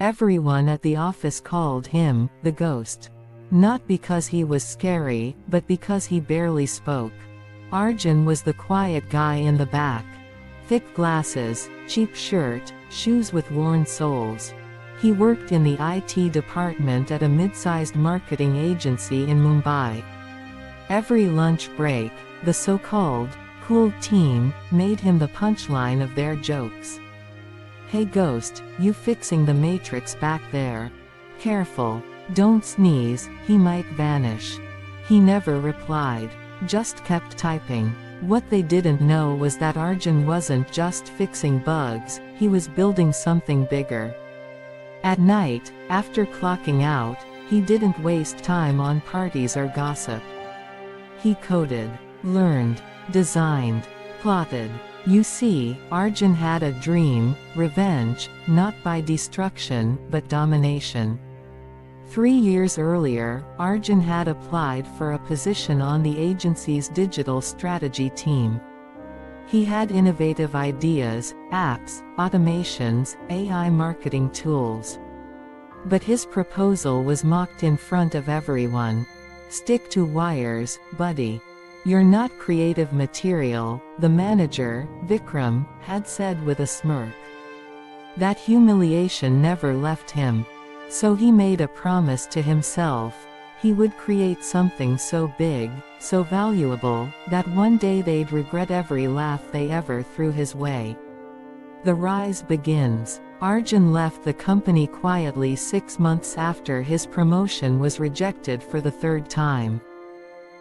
Everyone at the office called him the ghost. Not because he was scary, but because he barely spoke. Arjun was the quiet guy in the back. Thick glasses, cheap shirt, shoes with worn soles. He worked in the IT department at a mid-sized marketing agency in Mumbai. Every lunch break, the so-called cool team made him the punchline of their jokes. "Hey ghost, you fixing the matrix back there? Careful, don't sneeze, he might vanish." He never replied, just kept typing. What they didn't know was that Arjun wasn't just fixing bugs, he was building something bigger. At night, after clocking out, he didn't waste time on parties or gossip. He coded, learned, designed, plotted. You see, Arjun had a dream: revenge, not by destruction, but domination. 3 years earlier, Arjun had applied for a position on the agency's digital strategy team. He had innovative ideas, apps, automations, AI marketing tools. But his proposal was mocked in front of everyone. "Stick to wires, buddy. You're not creative material," the manager, Vikram, had said with a smirk. That humiliation never left him. So he made a promise to himself: he would create something so big, so valuable, that one day they'd regret every laugh they ever threw his way. The rise begins. Arjun left the company quietly 6 months after his promotion was rejected for the 3rd time.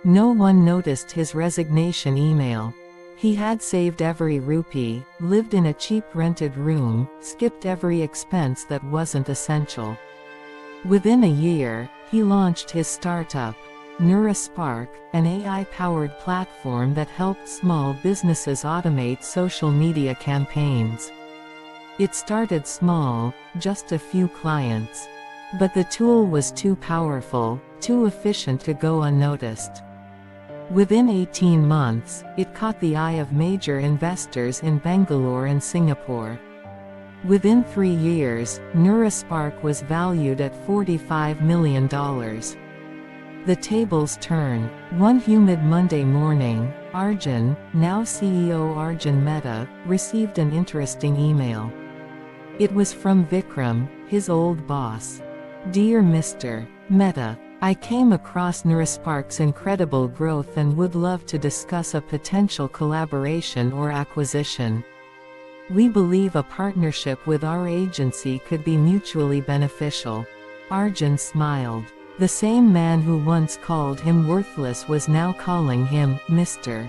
No one noticed his resignation email. He had saved every rupee, lived in a cheap rented room, skipped every expense that wasn't essential. Within a year, he launched his startup, NeuroSpark, an AI-powered platform that helped small businesses automate social media campaigns. It started small, just a few clients. But the tool was too powerful, too efficient to go unnoticed. Within 18 months, it caught the eye of major investors in Bangalore and Singapore. Within 3 years, NeuroSpark was valued at $45 million. The tables turn. One humid Monday morning, Arjun, now CEO Arjun Mehta, received an interesting email. It was from Vikram, his old boss. "Dear Mr. Mehta, I came across NeuroSpark's incredible growth and would love to discuss a potential collaboration or acquisition. We believe a partnership with our agency could be mutually beneficial." Arjun smiled. The same man who once called him worthless was now calling him Mr.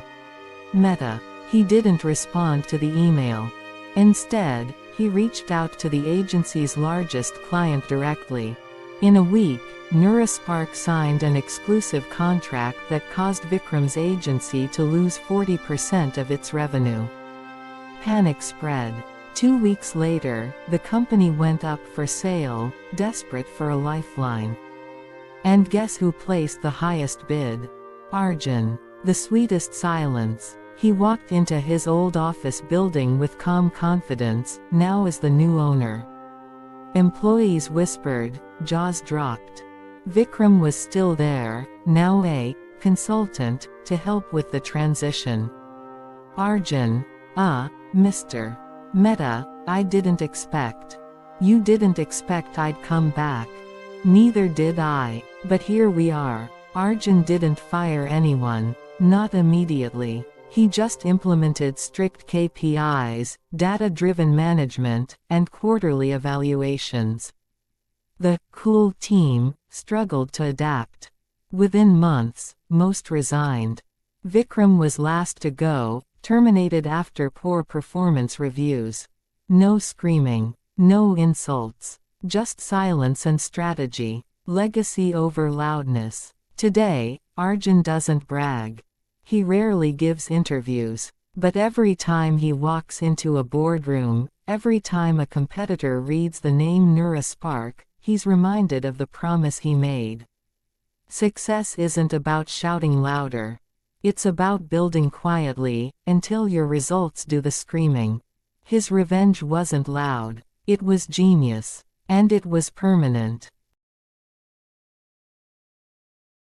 Mehta. He didn't respond to the email. Instead, he reached out to the agency's largest client directly. In a week, NeuroSpark signed an exclusive contract that caused Vikram's agency to lose 40% of its revenue. Panic spread. 2 weeks later, the company went up for sale, desperate for a lifeline. And guess who placed the highest bid? Arjun. The sweetest silence. He walked into his old office building with calm confidence, now as the new owner. Employees whispered, jaws dropped. Vikram was still there, now a consultant, to help with the transition. Arjun. Mr. Mehta, I didn't expect. You didn't expect I'd come back. Neither did I, but here we are. Arjun didn't fire anyone, not immediately. He just implemented strict KPIs, data-driven management, and quarterly evaluations. The cool team struggled to adapt. Within months, most resigned. Vikram was last to go, terminated after poor performance reviews. No screaming, no insults, just silence and strategy. Legacy over loudness. Today, Arjun doesn't brag. He rarely gives interviews. But every time he walks into a boardroom, every time a competitor reads the name NeuroSpark, he's reminded of the promise he made. Success isn't about shouting louder. It's about building quietly, until your results do the screaming. His revenge wasn't loud. It was genius. And it was permanent.